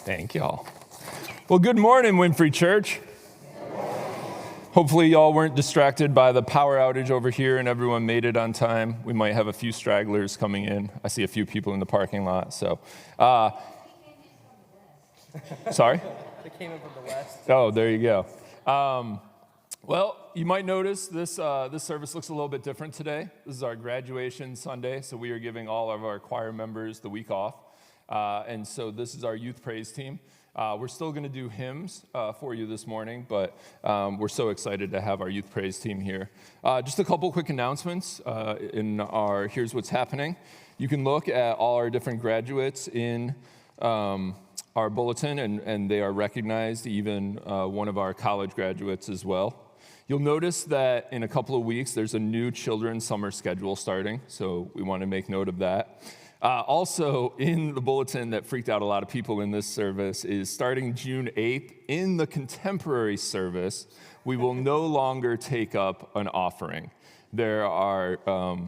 Thank y'all. Well, good morning, Winfree Church. Hopefully y'all weren't distracted by the power outage over here and everyone made it on time. We might have a few stragglers coming in. I see a few people in the parking lot, so. Sorry? They came in from the west. Oh, there you go. Well, you might notice this service looks a little bit different today. This is our graduation Sunday, so we are giving all of our choir members the week off. And so this is our youth praise team. We're still going to do hymns for you this morning, but we're so excited to have our youth praise team here. Just a couple quick announcements in our Here's What's Happening. You can look at all our different graduates in our bulletin, and they are recognized, even one of our college graduates as well. You'll notice that in a couple of weeks, there's a new children's summer schedule starting, so we want to make note of that. Also, in the bulletin that freaked out a lot of people in this service is starting June 8th, in the contemporary service, we will no longer take up an offering. There are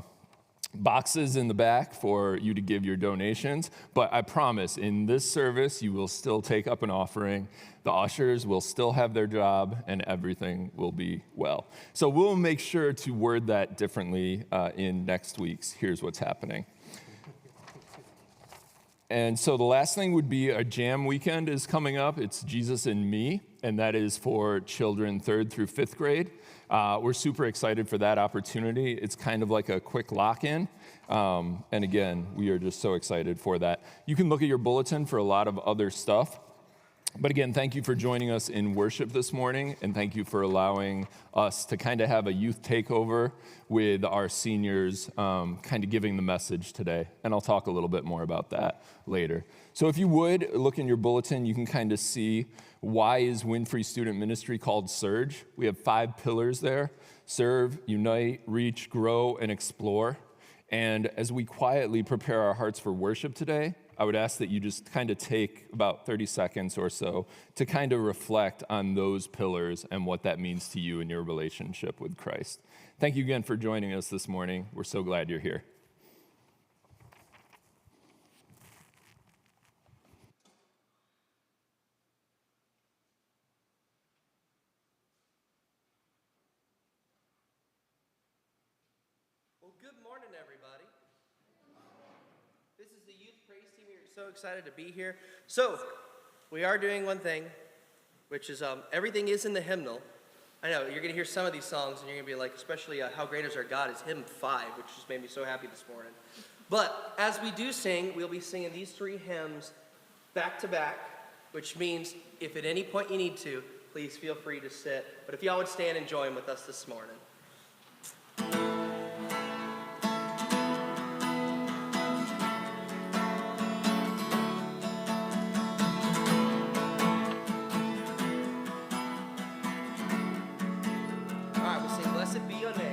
boxes in the back for you to give your donations, but I promise in this service, you will still take up an offering. The ushers will still have their job, and everything will be well. So we'll make sure to word that differently in next week's Here's What's Happening. And so the last thing would be a jam weekend is coming up. It's Jesus and Me, and that is for children 3rd through 5th grade. We're super excited for that opportunity. It's kind of like a quick lock-in. And again, we are just so excited for that. You can look at your bulletin for a lot of other stuff. But again, thank you for joining us in worship this morning, and thank you for allowing us to kind of have a youth takeover with our seniors kind of giving the message today. And I'll talk a little bit more about that later. So if you would, look in your bulletin, you can kind of see why is Winfree Student Ministry called Surge. We have 5 pillars there: serve, unite, reach, grow, and explore. And as we quietly prepare our hearts for worship today, I would ask that you just kind of take about 30 seconds or so to kind of reflect on those pillars and what that means to you in your relationship with Christ. Thank you again for joining us this morning. We're so glad you're here. Well, good morning, everybody. This is the youth praise team. We're so excited to be here. So, we are doing one thing, which is everything is in the hymnal. I know, you're going to hear some of these songs, and you're going to be like, especially How Great Is Our God is hymn 5, which just made me so happy this morning. But as we do sing, we'll be singing these 3 hymns back to back, which means if at any point you need to, please feel free to sit. But if y'all would stand and join with us this morning. Blessed be your name.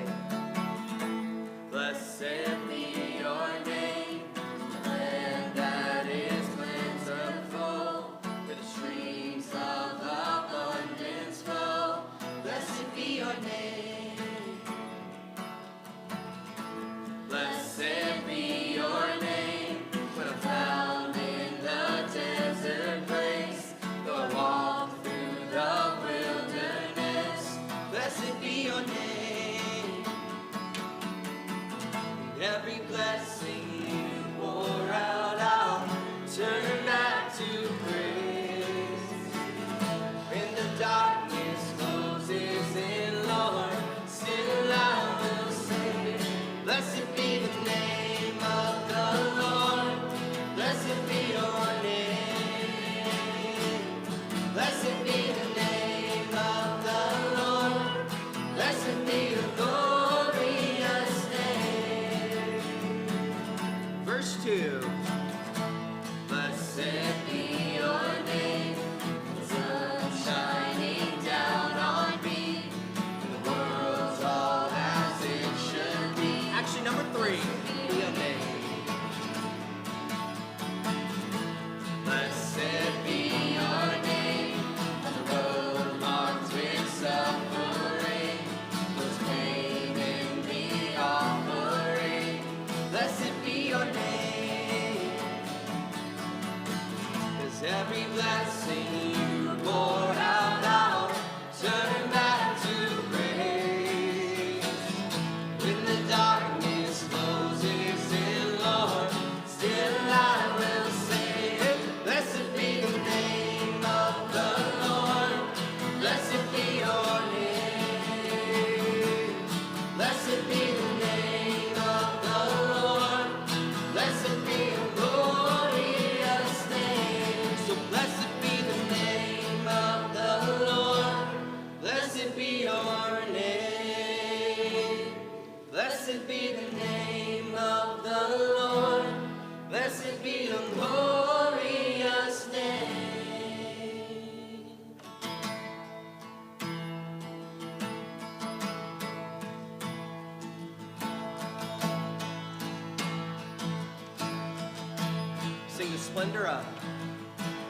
splendor of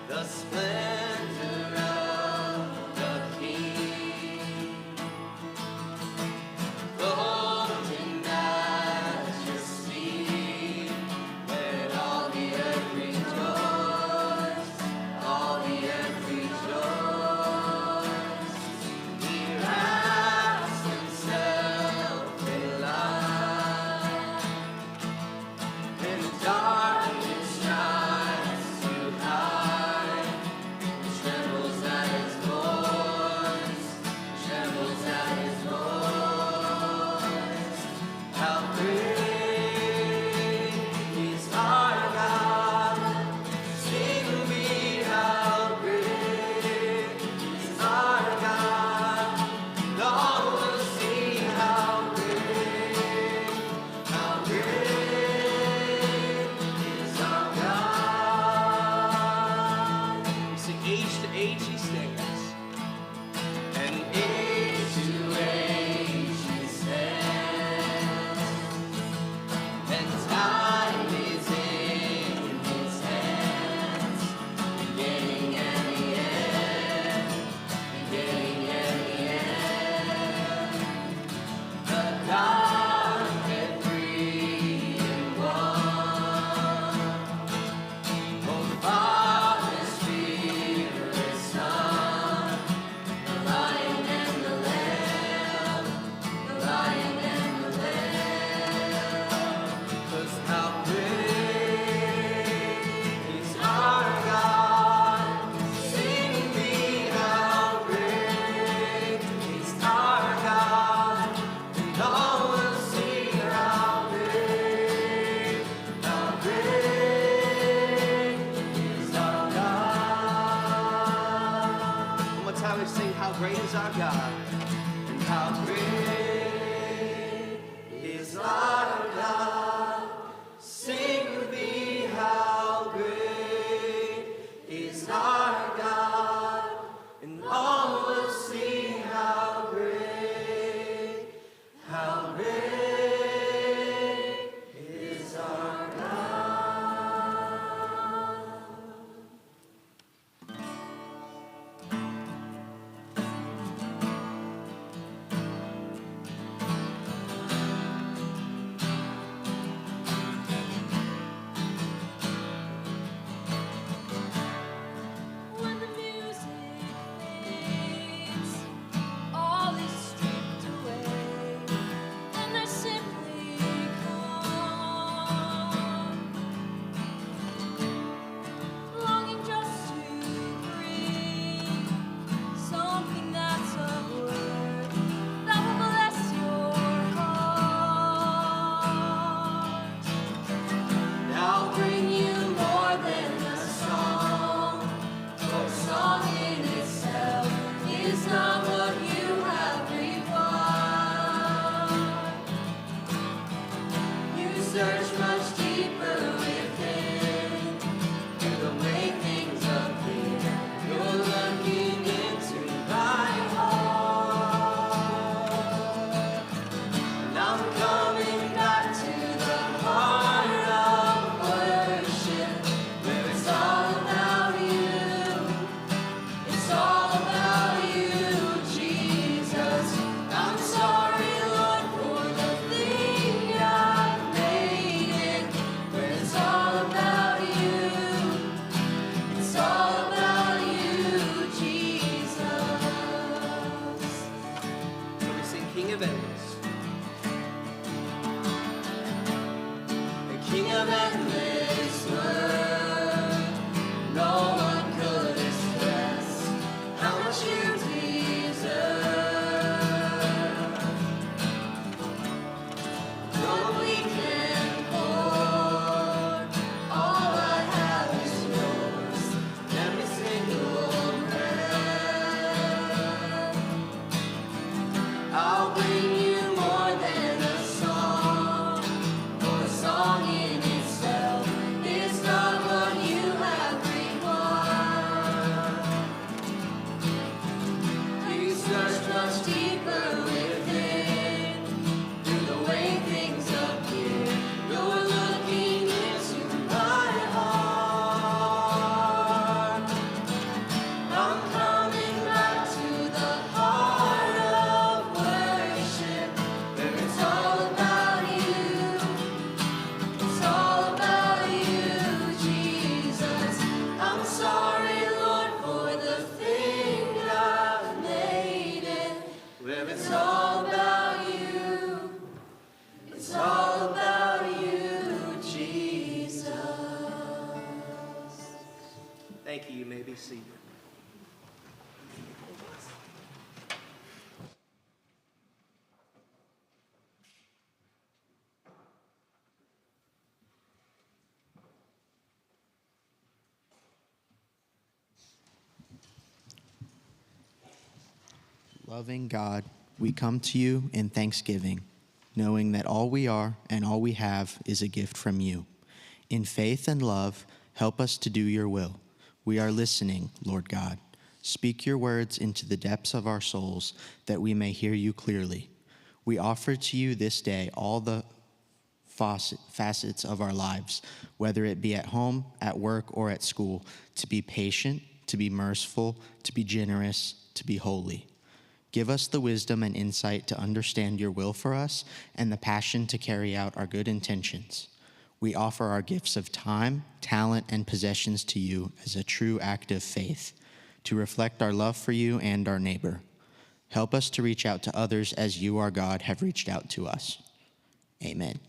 the splendor of the King. Golden majesty, let all the earth rejoice, all the earth rejoice. He wraps himself in light, and the darkness tries to hide. Trembles at his voice, trembles at his voice. How great is our God? Sing with me, how great is our God? All will see how great is our God. We sing age to age he stands, and age to age he stands, and time is in his hands, beginning and the end, beginning and the end. The dark and three in one, oh Father, Spirit, Son, the Lion and the Lamb, the Lion and the Lamb. 'Cause how great is our God? Sing with me, how great is our God? And all will see how great is our God. One more time we sing, how great is our God? And how great is our God? Sing with me, how great is our God? And all will see how great is our God. When the music fades, all is stripped away, and there's simply calm, longing just to breathe something that's a word that will bless your heart. I'll bring you more than a song, for song in itself is not what you have required. You search much deeper within, you'll make things appear. You're looking into my heart, and I'm coming back to the heart of worship, where it's all about you. It's all about you, Jesus. I'm sorry, Lord, for the thing I've made it, where it's all about you. It's all about you, Jesus. So we sing King of Endless. The King of endless word, no one could express how much you deserve. No we can pour, all I have is yours, every single breath. I'll bring you more than a song, for a song in itself Loving God, we come to you in thanksgiving, knowing that all we are and all we have is a gift from you. In faith and love, help us to do your will. We are listening, Lord God. Speak your words into the depths of our souls that we may hear you clearly. We offer to you this day all the facets of our lives, whether it be at home, at work, or at school, to be patient, to be merciful, to be generous, to be holy. Give us the wisdom and insight to understand your will for us and the passion to carry out our good intentions. We offer our gifts of time, talent, and possessions to you as a true act of faith, to reflect our love for you and our neighbor. Help us to reach out to others as you, our God, have reached out to us. Amen.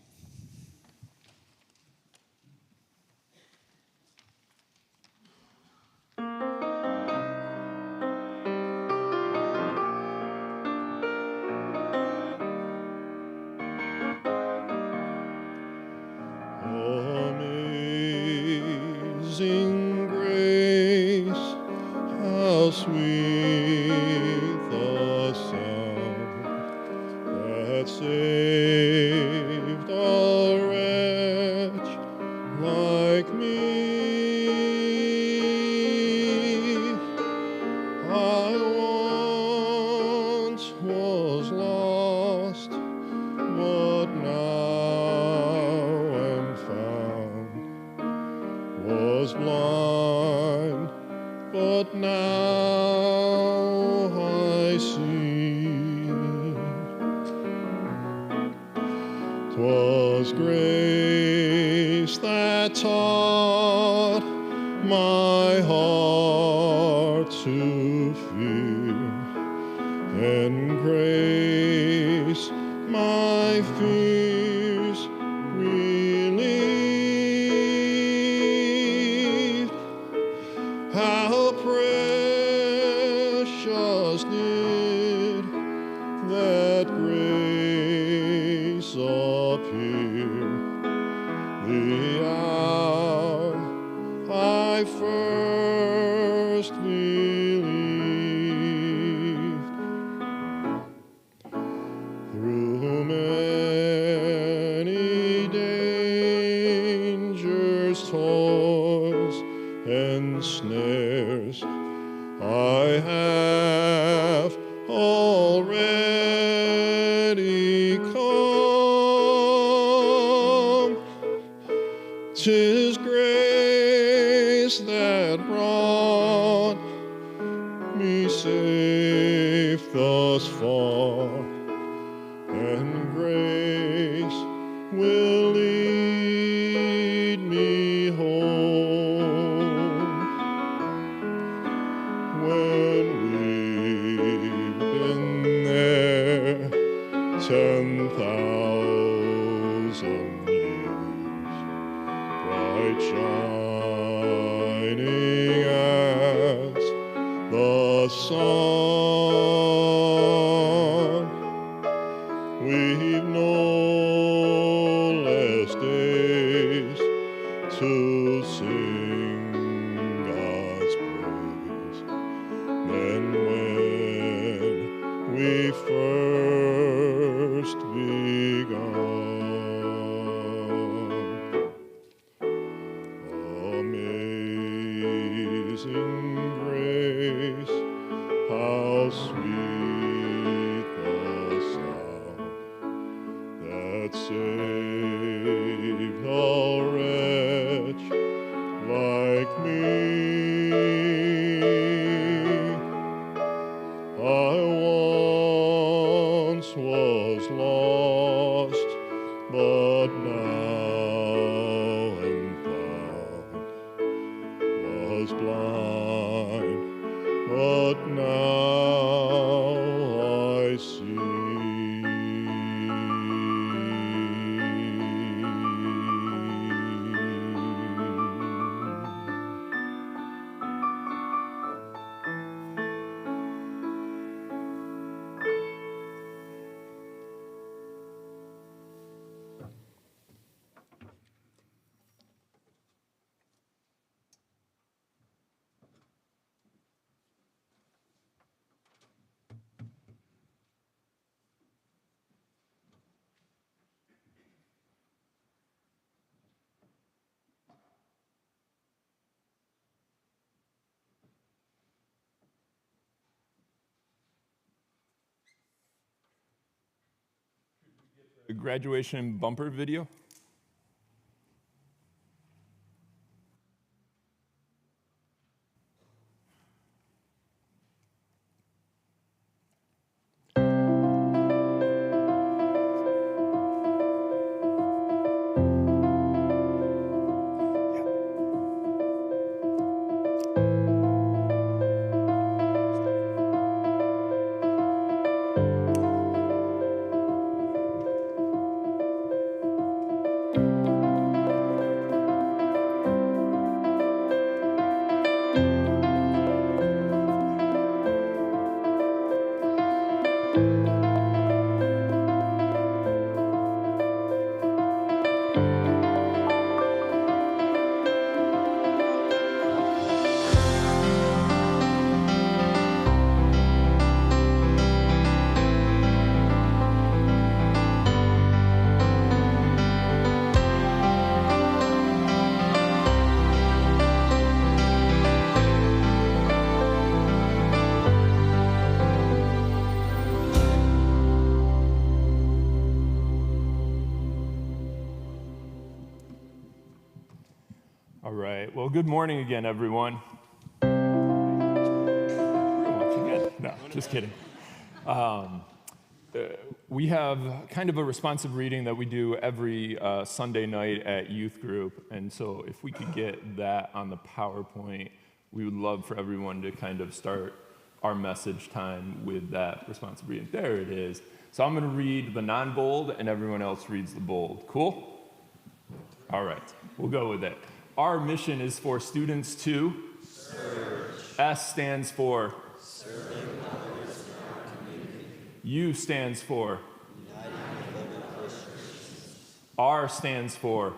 Amazing grace, how sweet the sound that saved a wretch like me. I once was lost, but now am found. Was blind, but now I see. 'Twas grace that taught my heart to fear, and grace my fears relieved. How precious did that grace appear the hour I first believed. Through many dangers, toils, and snares, I have already come. 'Tis grace that brought me safe thus far, and grace will lead me home. When we've been there 10,000 years, bright shining as the sun, we've no less days to sing God's praise than when we first begun. Amazing grace, how sweet the sound that saved a wretch like me. I once was lost, but now am found. Was blind, but now I see. graduation bumper video. All right. Well, good morning again, everyone. No, just kidding. We have kind of a responsive reading that we do every Sunday night at youth group. And so if we could get that on the PowerPoint, we would love for everyone to kind of start our message time with that responsive reading. There it is. So I'm going to read the non-bold, and everyone else reads the bold. Cool? All right. We'll go with it. Our mission is for students to serve. S stands for serving others in our community. U stands for uniting with Christians. R stands for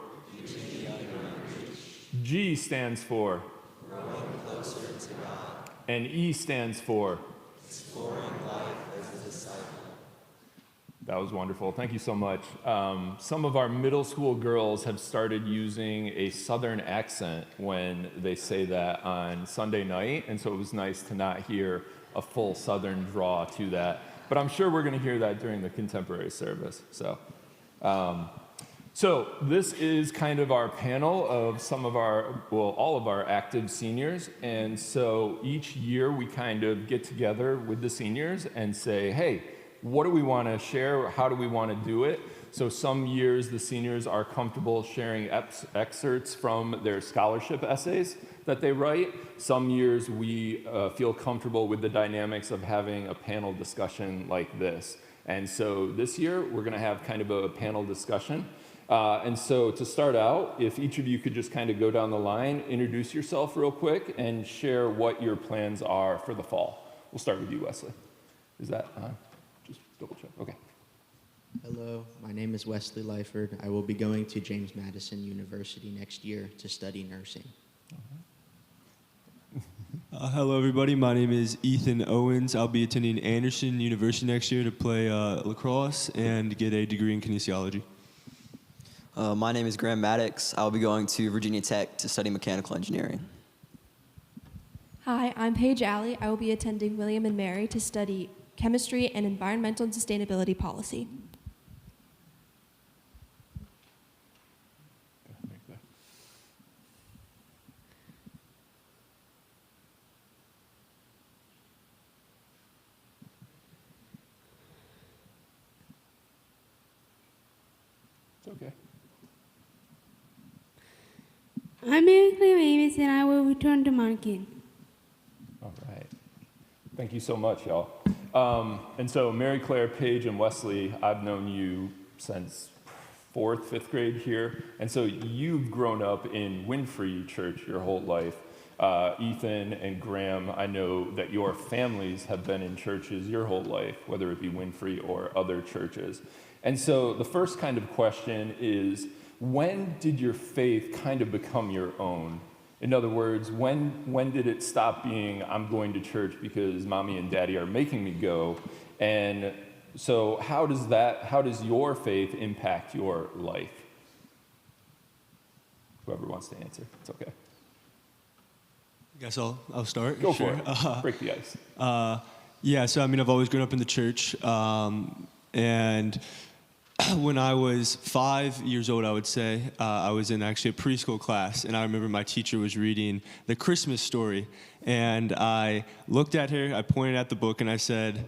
G stands for growing closer to God. And E stands for exploring life as a disciple. That was wonderful. Thank you so much. Some of our middle school girls have started using a Southern accent when they say that on Sunday night, and so it was nice to not hear a full Southern draw to that. But I'm sure we're going to hear that during the contemporary service. So this is kind of our panel of some of our, well, all of our active seniors. And so each year we kind of get together with the seniors and say, hey, what do we want to share? How do we want to do it? So some years the seniors are comfortable sharing excerpts from their scholarship essays that they write. Some years we feel comfortable with the dynamics of having a panel discussion like this. And so this year we're going to have kind of a panel discussion. And so to start out, if each of you could just kind of go down the line, introduce yourself real quick, and share what your plans are for the fall. We'll start with you, Wesley. Is that on? Just double check. Okay. Hello, my name is Wesley Lyford. I will be going to James Madison University next year to study nursing. Hello, everybody. My name is Ethan Owens. I'll be attending Anderson University next year to play lacrosse and get a degree in kinesiology. My name is Graham Maddox. I'll be going to Virginia Tech to study mechanical engineering. Hi, I'm Paige Alley. I will be attending William & Mary to study chemistry and environmental and sustainability policy. It's okay. I'm Mary Claire Amos, and I will return to Markin. All right. Thank you so much, y'all. And so Mary Claire, Paige, and Wesley, I've known you since 4th, 5th grade here. And so you've grown up in Winfree Church your whole life. Ethan and Graham, I know that your families have been in churches your whole life, whether it be Winfree or other churches. And so the first kind of question is, when did your faith kind of become your own? In other words, when did it stop being, I'm going to church because mommy and daddy are making me go? And so how does your faith impact your life? Whoever wants to answer, it's okay. I guess I'll start. Go sure. for it. Break the ice. Yeah, so I mean, I've always grown up in the church, and when I was 5 years old, I would say, I was in actually a preschool class, and I remember my teacher was reading the Christmas story, and I looked at her, I pointed at the book, and I said,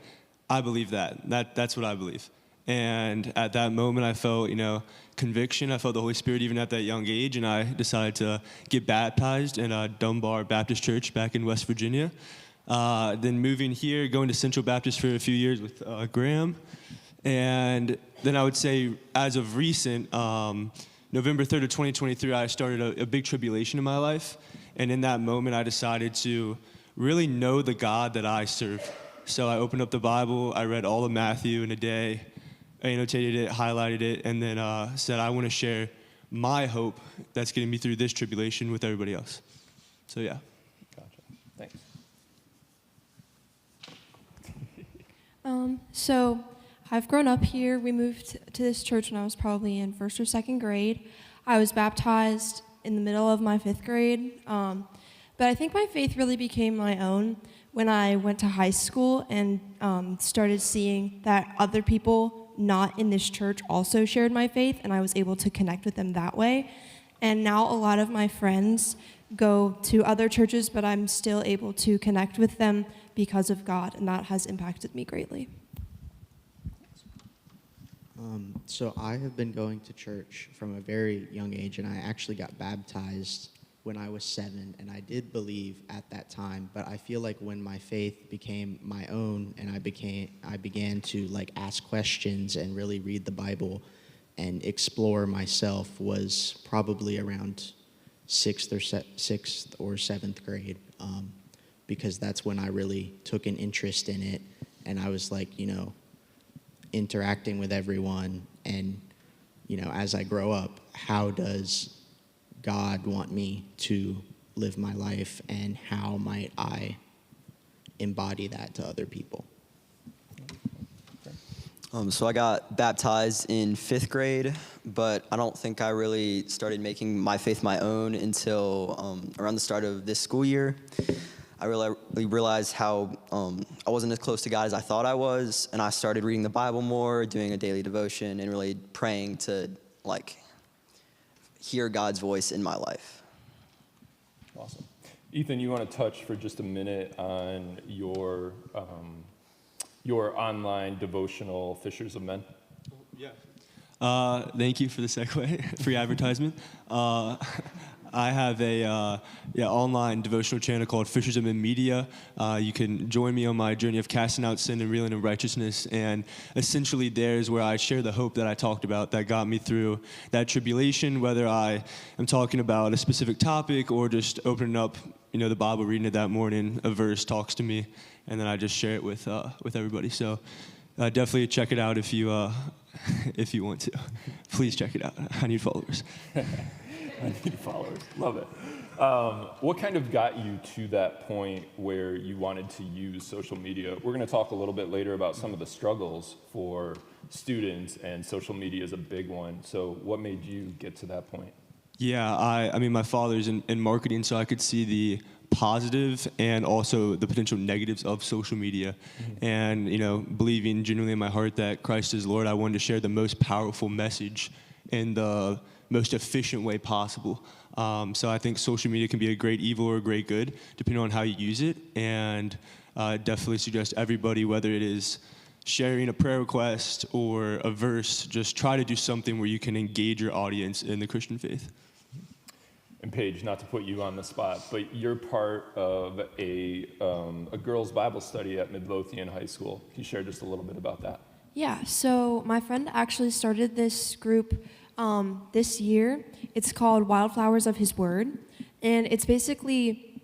I believe that's what I believe. And at that moment, I felt, conviction. I felt the Holy Spirit even at that young age, and I decided to get baptized in Dunbar Baptist Church back in West Virginia. Then moving here, going to Central Baptist for a few years with Graham. And then I would say, as of recent, November 3rd of 2023, I started a big tribulation in my life. And in that moment, I decided to really know the God that I serve. So I opened up the Bible, I read all of Matthew in a day, I annotated it, highlighted it, and then said, I want to share my hope that's getting me through this tribulation with everybody else. So, yeah. Gotcha. Thanks. So I've grown up here. We moved to this church when I was probably in first or second grade. I was baptized in the middle of my 5th grade. But I think my faith really became my own when I went to high school and started seeing that other people not in this church also shared my faith, and I was able to connect with them that way. And now a lot of my friends go to other churches, but I'm still able to connect with them because of God, and that has impacted me greatly. So I have been going to church from a very young age, and I actually got baptized when I was 7, and I did believe at that time, but I feel like when my faith became my own and I began to ask questions and really read the Bible and explore myself was probably around 6th or 7th grade, because that's when I really took an interest in it, and I was interacting with everyone, and as I grow up, how does God want me to live my life, and how might I embody that to other people? So I got baptized in 5th grade, but I don't think I really started making my faith my own until around the start of this school year. I really realized how I wasn't as close to God as I thought I was, and I started reading the Bible more, doing a daily devotion, and really praying to hear God's voice in my life. Awesome. Ethan, you want to touch for just a minute on your online devotional Fishers of Men? Yeah. Thank you for the segue, free advertisement. I have a online devotional channel called Fishers of Men Media. You can join me on my journey of casting out sin and reeling in righteousness. And essentially there is where I share the hope that I talked about that got me through that tribulation, whether I am talking about a specific topic or just opening up, the Bible, reading it that morning, a verse talks to me, and then I just share it with everybody. So definitely check it out if you want to. Please check it out. I need followers. I need followers. Love it. What kind of got you to that point where you wanted to use social media? We're going to talk a little bit later about some of the struggles for students, and social media is a big one. So what made you get to that point? Yeah, I mean, my father's in marketing, so I could see the positive and also the potential negatives of social media. Mm-hmm. And, believing genuinely in my heart that Christ is Lord, I wanted to share the most powerful message in the most efficient way possible. So I think social media can be a great evil or a great good, depending on how you use it. And definitely suggest everybody, whether it is sharing a prayer request or a verse, just try to do something where you can engage your audience in the Christian faith. And Paige, not to put you on the spot, but you're part of a girls' Bible study at Midlothian High School. Can you share just a little bit about that? Yeah, so my friend actually started this group this year. It's called Wildflowers of His Word, and it's basically,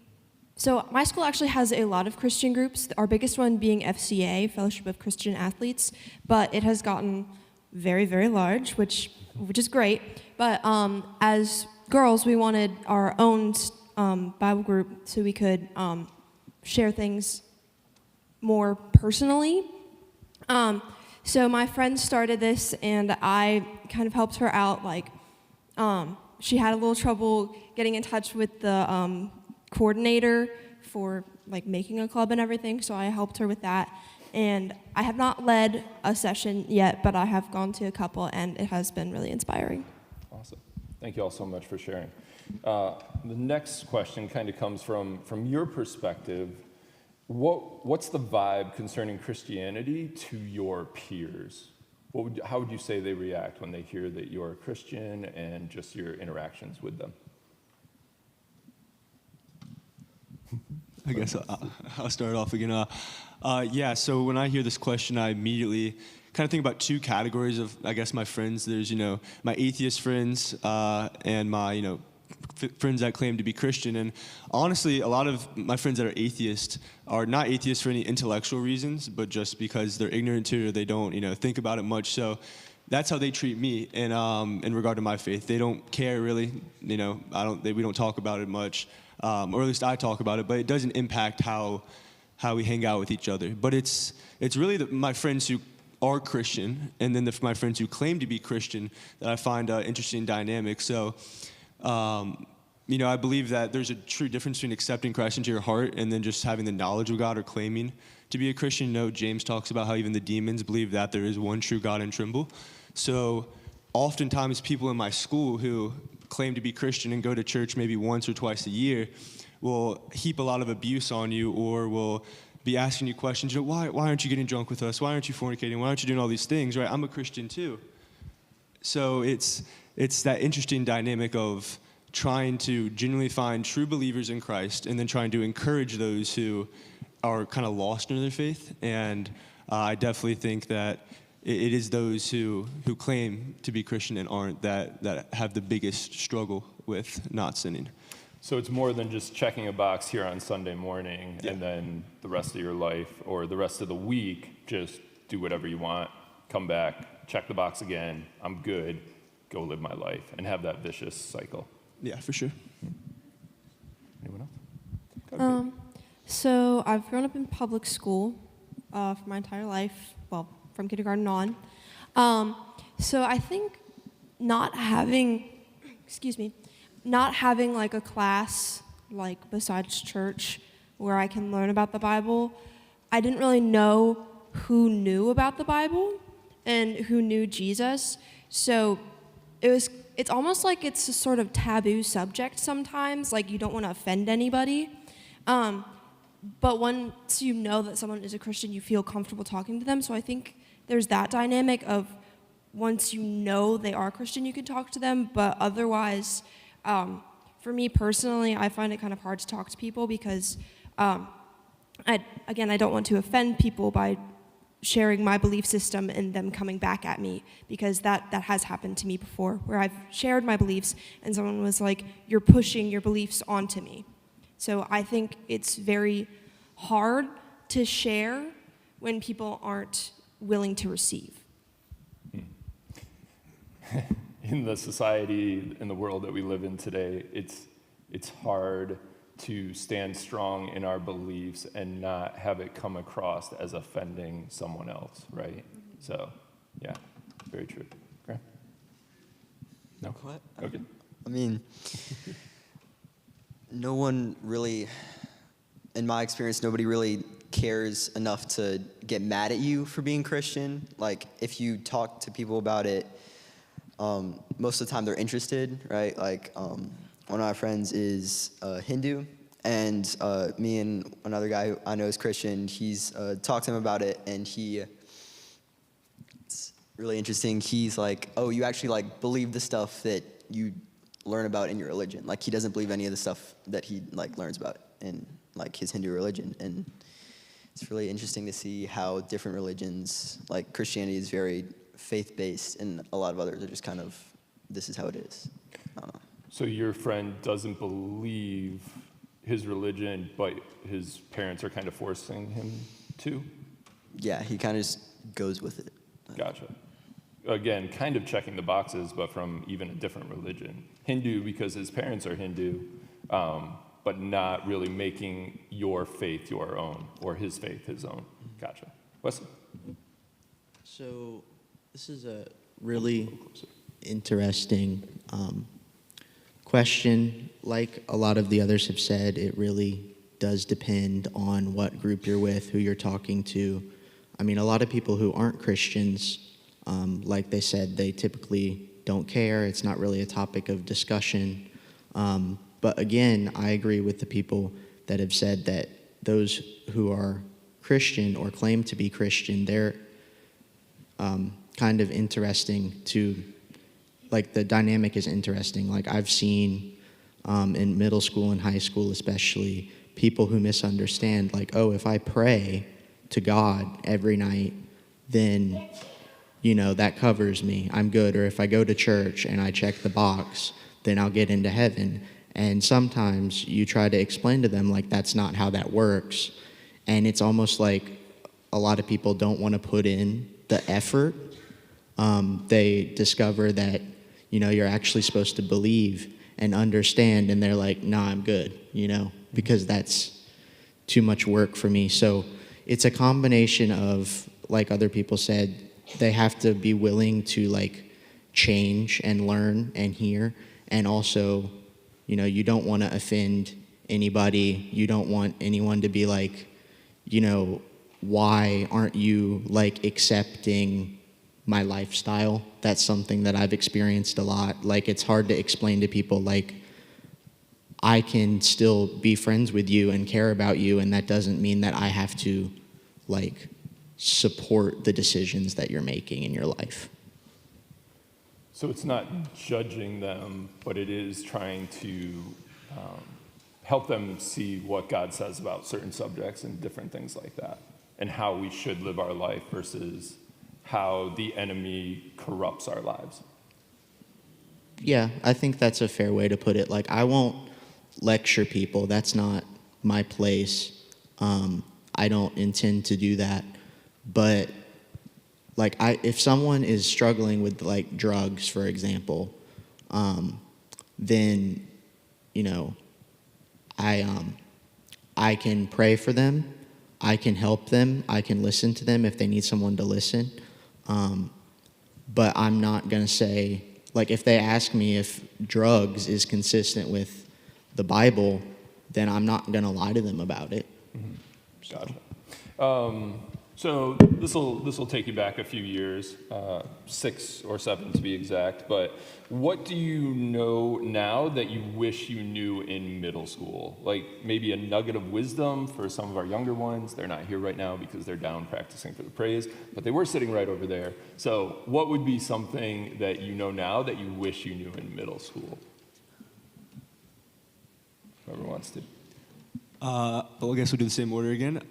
so my school actually has a lot of Christian groups, our biggest one being FCA, Fellowship of Christian Athletes, but it has gotten very, very large, which is great. But as girls, we wanted our own Bible group so we could share things more personally. So my friend started this, and I kind of helped her out. She had a little trouble getting in touch with the coordinator for making a club and everything, so I helped her with that. And I have not led a session yet, but I have gone to a couple, and it has been really inspiring. Awesome. Thank you all so much for sharing. The next question kind of comes from your perspective. What's the vibe concerning Christianity to your peers? How would you say they react when they hear that you're a Christian and just your interactions with them? I guess I'll start off again. So when I hear this question, I immediately kind of think about two categories of, I guess, my friends. There's, my atheist friends and my, friends that claim to be Christian. And honestly, a lot of my friends that are atheists are not atheists for any intellectual reasons, but just because they're ignorant to it or they don't, think about it much. So that's how they treat me in regard to my faith. They don't care really, we don't talk about it much, or at least I talk about it, but it doesn't impact how we hang out with each other. But it's really my friends who are Christian, and then my friends who claim to be Christian that I find interesting dynamic. So, I believe that there's a true difference between accepting Christ into your heart and then just having the knowledge of God or claiming to be a Christian. James talks about how even the demons believe that there is one true God and tremble. So oftentimes people in my school who claim to be Christian and go to church maybe once or twice a year will heap a lot of abuse on you, or will be asking you questions. Why aren't you getting drunk with us? Why aren't you fornicating? Why aren't you doing all these things? Right? I'm a Christian too. So it's that interesting dynamic of trying to genuinely find true believers in Christ and then trying to encourage those who are kind of lost in their faith. And I definitely think that it is those who claim to be Christian and aren't that have the biggest struggle with not sinning. So it's more than just checking a box here on Sunday morning, and then the rest of your life or the rest of the week, just do whatever you want, come back, check the box again, I'm good, go live my life, and have that vicious cycle. Yeah, for sure. Anyone else? So I've grown up in public school for my entire life, well, from kindergarten on. So I think not having like a class like besides church where I can learn about the Bible, I didn't really know who knew about the Bible and who knew Jesus. So it's almost like it's a sort of taboo subject sometimes, like you don't want to offend anybody. But once you know that someone is a Christian, you feel comfortable talking to them. So I think there's that dynamic of once you know they are Christian, you can talk to them. But otherwise, for me personally, I find it kind of hard to talk to people because, I don't want to offend people by sharing my belief system and them coming back at me, because that has happened to me before, where I've shared my beliefs and someone was like, you're pushing your beliefs onto me. So I think it's very hard to share when people aren't willing to receive. In the society, in the world that we live in today, it's hard to stand strong in our beliefs and not have it come across as offending someone else, right? So, yeah, very true. Graham? No? What? Okay. I mean, no one really, in my experience, nobody really cares enough to get mad at you for being Christian. Like, if you talk to people about it, most of the time they're interested, right? Like, one of my friends is Hindu, and me and another guy who I know is Christian, he's talked to him about it, and it's really interesting. He's like, oh, you actually like believe the stuff that you learn about in your religion. Like, he doesn't believe any of the stuff that he like learns about in like his Hindu religion. And it's really interesting to see how different religions, like Christianity is very faith-based, and a lot of others are just kind of, this is how it is. I don't know. So your friend doesn't believe his religion, but his parents are kind of forcing him to? Yeah, he kind of just goes with it. Gotcha. Again, kind of checking the boxes, but from even a different religion. Hindu because his parents are Hindu, but not really making your faith your own, or his faith his own. Gotcha. Wesley? So this is a really interesting question. Like a lot of the others have said, it really does depend on what group you're with, who you're talking to. I mean, a lot of people who aren't Christians, like they said, they typically don't care. It's not really a topic of discussion. But again, I agree with the people that have said that those who are Christian or claim to be Christian, they're kind of interesting to, like, the dynamic is interesting. Like, I've seen in middle school and high school especially, people who misunderstand, like, oh, if I pray to God every night, then, that covers me. I'm good. Or if I go to church and I check the box, then I'll get into heaven. And sometimes you try to explain to them, like, that's not how that works. And it's almost like a lot of people don't want to put in the effort. They discover that, you're actually supposed to believe and understand, and they're like, nah, I'm good, because that's too much work for me. So it's a combination of, like other people said, they have to be willing to, like, change and learn and hear. And also, you don't want to offend anybody. You don't want anyone to be like, why aren't you, like, accepting my lifestyle? That's something that I've experienced a lot. Like, it's hard to explain to people, like, I can still be friends with you and care about you, and that doesn't mean that I have to, like, support the decisions that you're making in your life. So it's not judging them, but it is trying to help them see what God says about certain subjects and different things like that, and how we should live our life versus how the enemy corrupts our lives. Yeah, I think that's a fair way to put it. Like, I won't lecture people. That's not my place. I don't intend to do that. But, like, if someone is struggling with, like, drugs, for example, then, I can pray for them. I can help them. I can listen to them if they need someone to listen. But I'm not going to say, like, if they ask me if drugs is consistent with the Bible, then I'm not going to lie to them about it. Gotcha. So this will take you back a few years, 6 or 7 to be exact. But what do you know now that you wish you knew in middle school? Like, maybe a nugget of wisdom for some of our younger ones. They're not here right now because they're down practicing for the praise, but they were sitting right over there. So what would be something that you know now that you wish you knew in middle school? Whoever wants to. Well, I guess we'll do the same order again.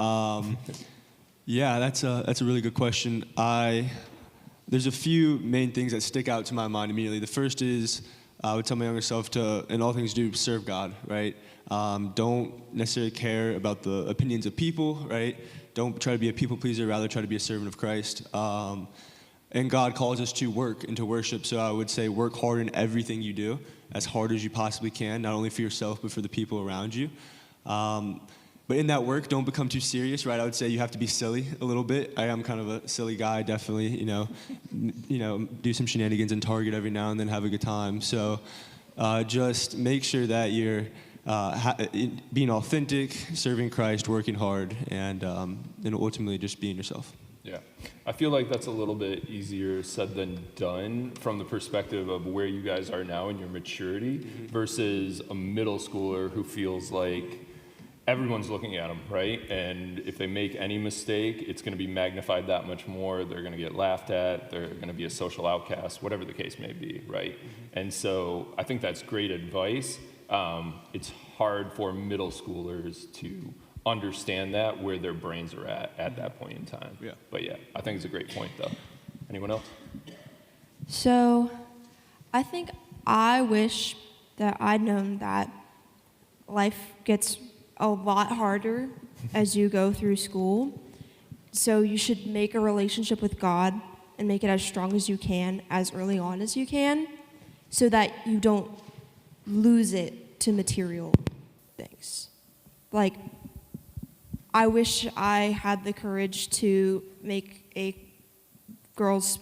Yeah, that's a really good question. There's a few main things that stick out to my mind immediately. The first is I would tell my younger self to, in all things, do serve God, right? Don't necessarily care about the opinions of people, right? Don't try to be a people pleaser, rather try to be a servant of Christ. And God calls us to work and to worship, so I would say work hard in everything you do, as hard as you possibly can, not only for yourself, but for the people around you. But in that work, don't become too serious, right? I would say you have to be silly a little bit. I am kind of a silly guy, definitely, do some shenanigans in Target every now and then, have a good time. So just make sure that you're being authentic, serving Christ, working hard, and ultimately just being yourself. Yeah, I feel like that's a little bit easier said than done from the perspective of where you guys are now in your maturity versus a middle schooler who feels like everyone's looking at them, right? And if they make any mistake, it's going to be magnified that much more. They're going to get laughed at. They're going to be a social outcast, whatever the case may be, right? And so I think that's great advice. It's hard for middle schoolers to understand that, where their brains are at that point in time. Yeah. But yeah, I think it's a great point, though. Anyone else? So I think I wish that I'd known that life gets a lot harder as you go through school. So you should make a relationship with God and make it as strong as you can, as early on as you can, so that you don't lose it to material things. Like, I wish I had the courage to make a girls'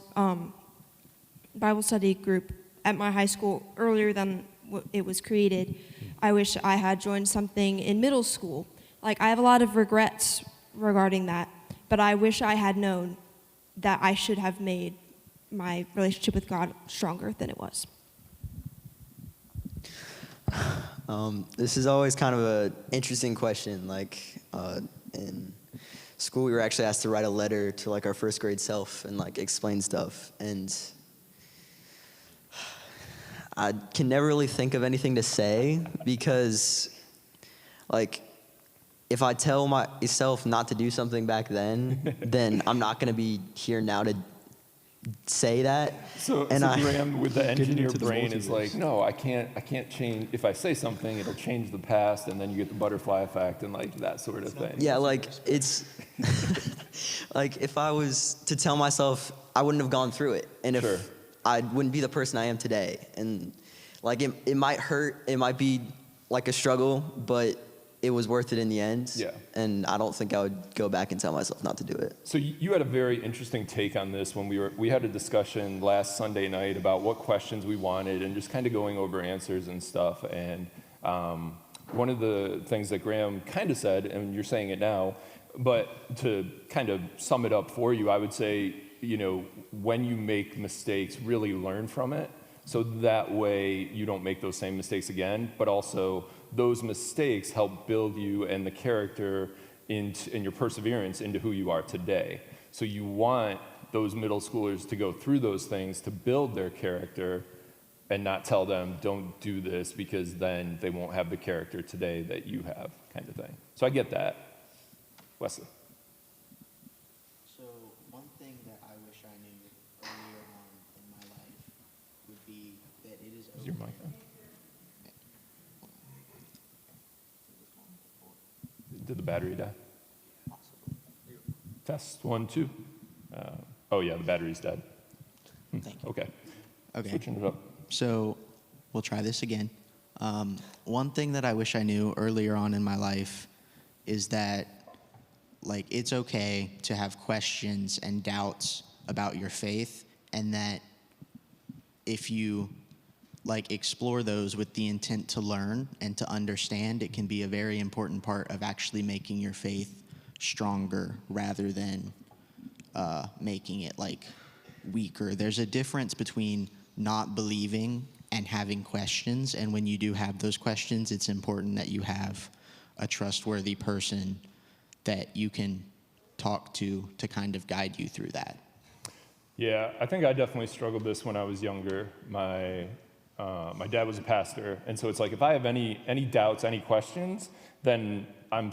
Bible study group at my high school earlier than it was created. I wish I had joined something in middle school. Like, I have a lot of regrets regarding that, but I wish I had known that I should have made my relationship with God stronger than it was. This is always kind of an interesting question. Like in school, we were actually asked to write a letter to like our first grade self and like explain stuff. And I can never really think of anything to say because, like, if I tell myself not to do something back then I'm not gonna be here now to say that. So Graham, with the engineer brain, is like, no, I can't change. If I say something, it'll change the past, and then you get the butterfly effect and like that sort of thing. Yeah, like it's like if I was to tell myself, I wouldn't have gone through it, and if Sure. I wouldn't be the person I am today, and like it might hurt, it might be like a struggle, but it was worth it in the end. Yeah. And I don't think I would go back and tell myself not to do it. So you had a very interesting take on this when we had a discussion last Sunday night about what questions we wanted and just kind of going over answers and stuff. And one of the things that Graham kind of said, and you're saying it now, but to kind of sum it up for you, I would say, when you make mistakes, really learn from it. So that way you don't make those same mistakes again, but also those mistakes help build you and the character and your perseverance into who you are today. So you want those middle schoolers to go through those things to build their character and not tell them, don't do this, because then they won't have the character today that you have, kind of thing. So I get that. Wesley. So one thing that I wish I knew earlier on in my life would be that it is Is your mic on? Did the battery die? Test 1, 2. Oh yeah, the battery's dead. Thank you. Okay. Okay. Switching it up. So we'll try this again. One thing that I wish I knew earlier on in my life is that, like, it's okay to have questions and doubts about your faith, and that if you, like, explore those with the intent to learn and to understand, it can be a very important part of actually making your faith stronger rather than making it, like, weaker. There's a difference between not believing and having questions, and when you do have those questions, it's important that you have a trustworthy person that you can talk to kind of guide you through that. Yeah, I think I definitely struggled this when I was younger. My dad was a pastor, and so it's like if I have any doubts, any questions, then I'm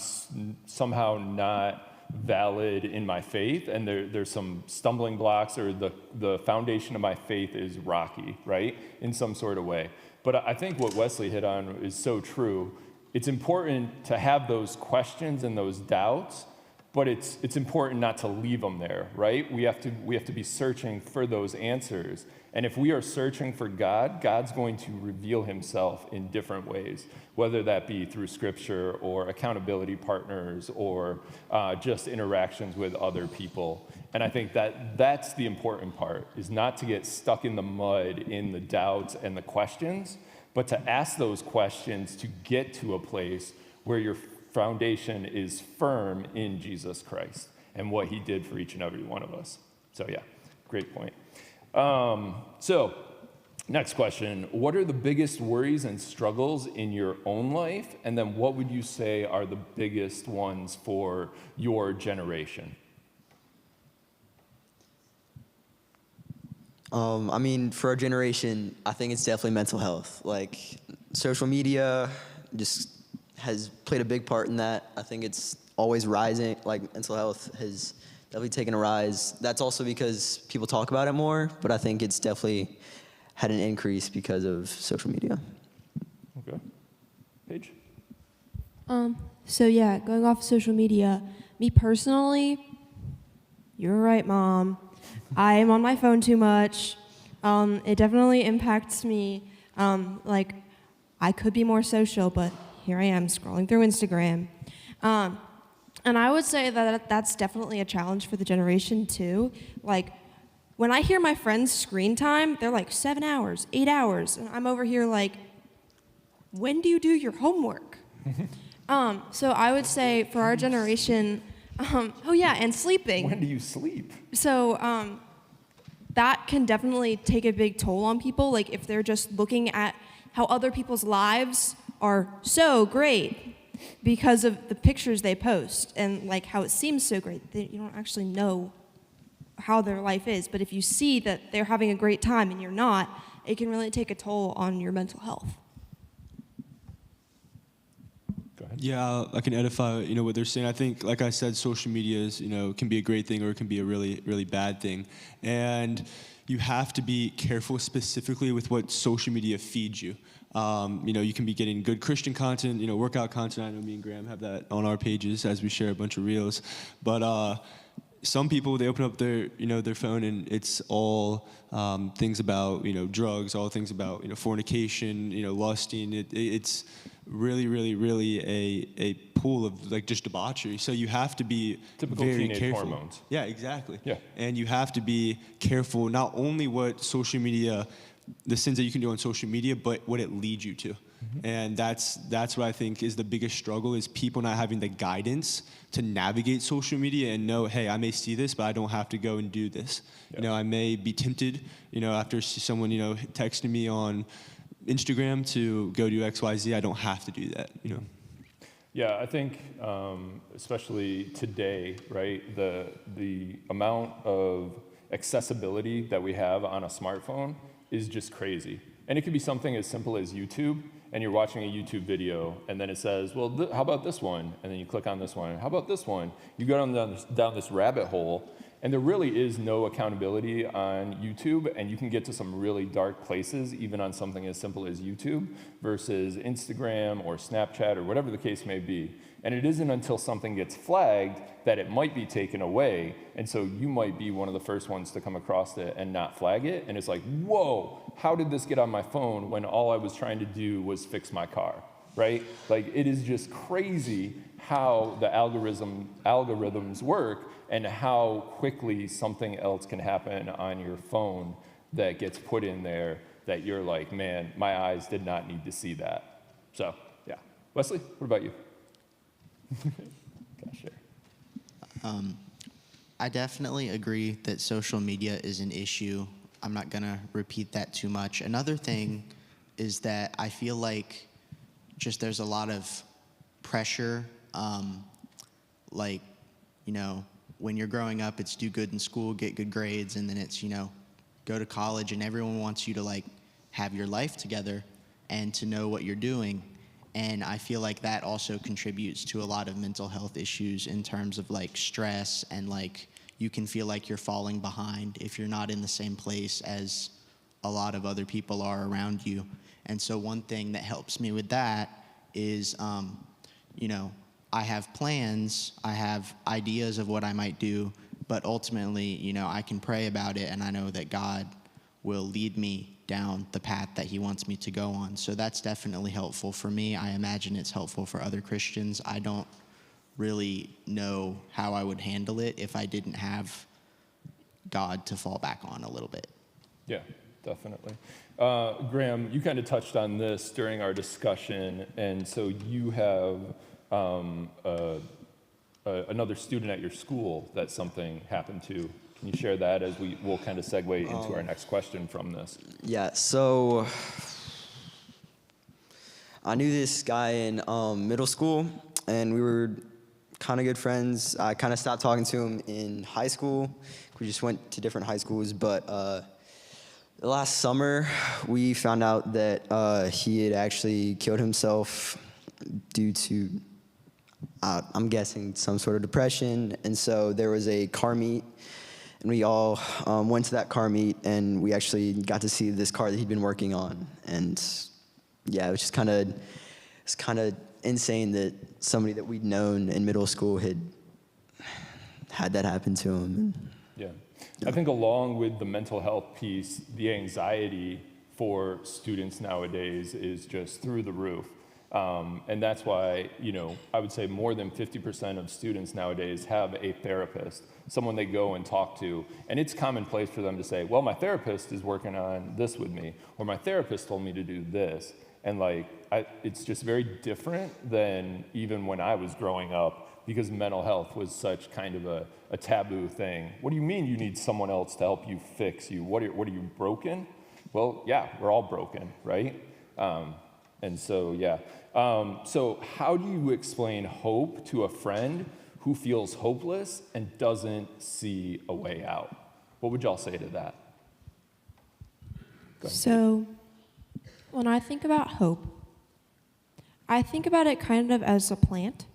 somehow not valid in my faith, and there's some stumbling blocks, or the foundation of my faith is rocky, right, in some sort of way. But I think what Wesley hit on is so true. It's important to have those questions and those doubts, but it's important not to leave them there, right? We have to be searching for those answers. And if we are searching for God, God's going to reveal himself in different ways, whether that be through scripture or accountability partners or just interactions with other people. And I think that's the important part, is not to get stuck in the mud in the doubts and the questions, but to ask those questions to get to a place where your foundation is firm in Jesus Christ and what he did for each and every one of us. So yeah, great point. So next question, what are the biggest worries and struggles in your own life? And then what would you say are the biggest ones for your generation? I mean, for our generation, I think it's definitely mental health. Like, social media just has played a big part in that. I think it's always rising. Like, mental health has definitely taken a rise. That's also because people talk about it more, but I think it's definitely had an increase because of social media. Okay. Paige? So yeah, going off of social media, me personally, you're right, Mom. I am on my phone too much. It definitely impacts me. Like, I could be more social, but here I am scrolling through Instagram. And I would say that that's definitely a challenge for the generation too. Like, when I hear my friends' screen time, they're like 7 hours, 8 hours, and I'm over here like, when do you do your homework? So I would say for our generation, Oh yeah, and sleeping. When do you sleep? So that can definitely take a big toll on people. Like if they're just looking at how other people's lives are so great because of the pictures they post and like how it seems so great. You don't actually know how their life is. But if you see that they're having a great time and you're not, it can really take a toll on your mental health. Go ahead. Yeah, I can edify, what they're saying. I think, like I said, social media is, can be a great thing or it can be a really, really bad thing. And you have to be careful specifically with what social media feeds you. You can be getting good Christian content, workout content. I know me and Graham have that on our pages as we share a bunch of reels. But some people, they open up their phone and it's all things about, drugs, all things about, fornication, lusting. It's really, really, really a pool of like just debauchery. So you have to be Typical very teenage careful. hormones. Yeah, exactly. Yeah. And you have to be careful not only what social media, the sins that you can do on social media, but what it leads you to. And that's what I think is the biggest struggle, is people not having the guidance to navigate social media and know, hey, I may see this, but I don't have to go and do this. Yeah. I may be tempted, after someone, texting me on Instagram to go do XYZ. I don't have to do that, Yeah, I think especially today, right, the amount of accessibility that we have on a smartphone is just crazy. And it could be something as simple as YouTube, and you're watching a YouTube video, and then it says, well, how about this one? And then you click on this one. How about this one? You go down this rabbit hole, and there really is no accountability on YouTube, and you can get to some really dark places, even on something as simple as YouTube, versus Instagram or Snapchat or whatever the case may be. And it isn't until something gets flagged that it might be taken away, and so you might be one of the first ones to come across it and not flag it, and it's like, whoa, how did this get on my phone when all I was trying to do was fix my car, right? Like, it is just crazy how the algorithms work and how quickly something else can happen on your phone that gets put in there that you're like, man, my eyes did not need to see that. So, yeah. Wesley, what about you? Gosh, share. I definitely agree that social media is an issue. I'm not going to repeat that too much. Another thing is that I feel like just there's a lot of pressure. When you're growing up, it's do good in school, get good grades, and then it's, go to college, and everyone wants you to, have your life together and to know what you're doing. And I feel like that also contributes to a lot of mental health issues in terms of stress, and you can feel like you're falling behind if you're not in the same place as a lot of other people are around you. And so one thing that helps me with that is, I have plans, I have ideas of what I might do, but ultimately, I can pray about it, and I know that God will lead me down the path that he wants me to go on. So that's definitely helpful for me. I imagine it's helpful for other Christians. I don't really know how I would handle it if I didn't have God to fall back on a little bit. Yeah, definitely. Graham, you kind of touched on this during our discussion, and so you have another student at your school that something happened to. Can you share that as we'll kind of segue into our next question from this? Yeah, so I knew this guy in middle school, and we were kind of good friends. I kind of stopped talking to him in high school. We just went to different high schools, but last summer we found out that he had actually killed himself due to, I'm guessing, some sort of depression. And so there was a car meet, and we all went to that car meet, and we actually got to see this car that he'd been working on. And yeah, it was just kind of insane that somebody that we'd known in middle school had that happen to him. Yeah. I think along with the mental health piece, the anxiety for students nowadays is just through the roof. And that's why, I would say more than 50% of students nowadays have a therapist, someone they go and talk to. And it's commonplace for them to say, well, my therapist is working on this with me, or my therapist told me to do this. And it's just very different than even when I was growing up. because mental health was such kind of a taboo thing. What do you mean you need someone else to help you fix you? What are you broken? Well, yeah, we're all broken, right? And so, yeah. So how do you explain hope to a friend who feels hopeless and doesn't see a way out? What would y'all say to that? Go ahead. So, when I think about hope, I think about it kind of as a plant.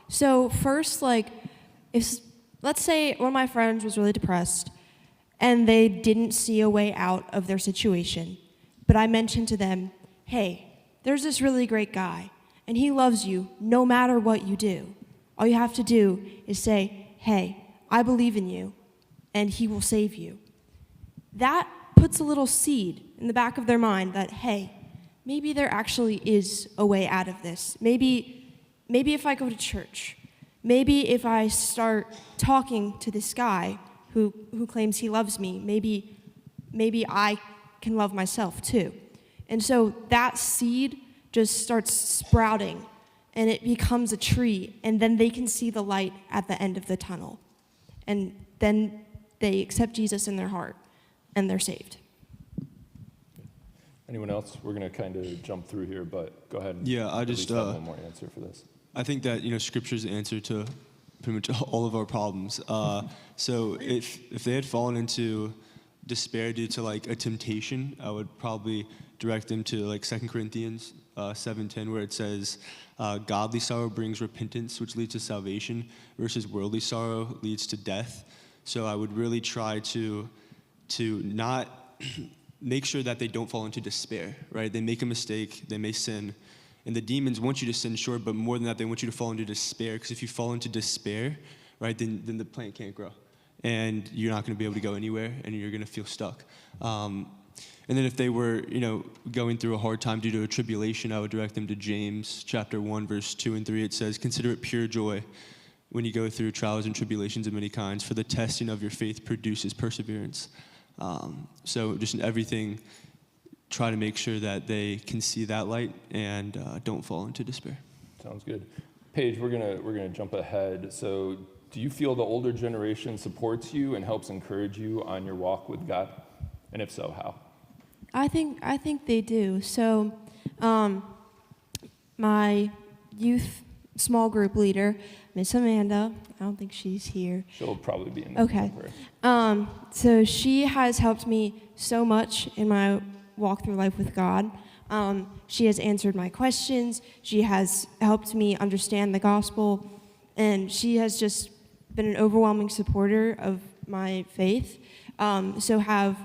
So first, like, if let's say one of my friends was really depressed and they didn't see a way out of their situation, but I mentioned to them, hey, there's this really great guy, and he loves you no matter what you do. All you have to do is say, hey, I believe in you, and he will save you. That puts a little seed in the back of their mind that, hey, maybe there actually is a way out of this. Maybe if I go to church, maybe if I start talking to this guy who claims he loves me, maybe I can love myself too. And so that seed just starts sprouting, and it becomes a tree, and then they can see the light at the end of the tunnel. And then they accept Jesus in their heart, and they're saved. Anyone else? We're going to kind of jump through here, but go ahead. And Yeah, I at just, least have one more answer for this. I think that, Scripture is the answer to pretty much all of our problems. So if they had fallen into despair due to like a temptation, I would probably direct them to like 2 Corinthians 7:10, where it says, godly sorrow brings repentance, which leads to salvation, versus worldly sorrow leads to death. So I would really try to not make sure that they don't fall into despair, right? They make a mistake, they may sin, and the demons want you to sin, sure, but more than that, they want you to fall into despair, because if you fall into despair, right, then the plant can't grow, and you're not going to be able to go anywhere, and you're going to feel stuck. And then if they were, going through a hard time due to a tribulation, I would direct them to James chapter 1, verse 2 and 3. It says, consider it pure joy when you go through trials and tribulations of many kinds, for the testing of your faith produces perseverance. So just in everything, try to make sure that they can see that light and don't fall into despair. Sounds good. Paige, we're gonna jump ahead. So do you feel the older generation supports you and helps encourage you on your walk with God? And if so, how? I think they do. So, my youth small group leader, Miss Amanda, I don't think she's here. She'll probably be in the Okay. number. So she has helped me so much in my walk through life with God. She has answered my questions. She has helped me understand the gospel, and she has just been an overwhelming supporter of my faith. So have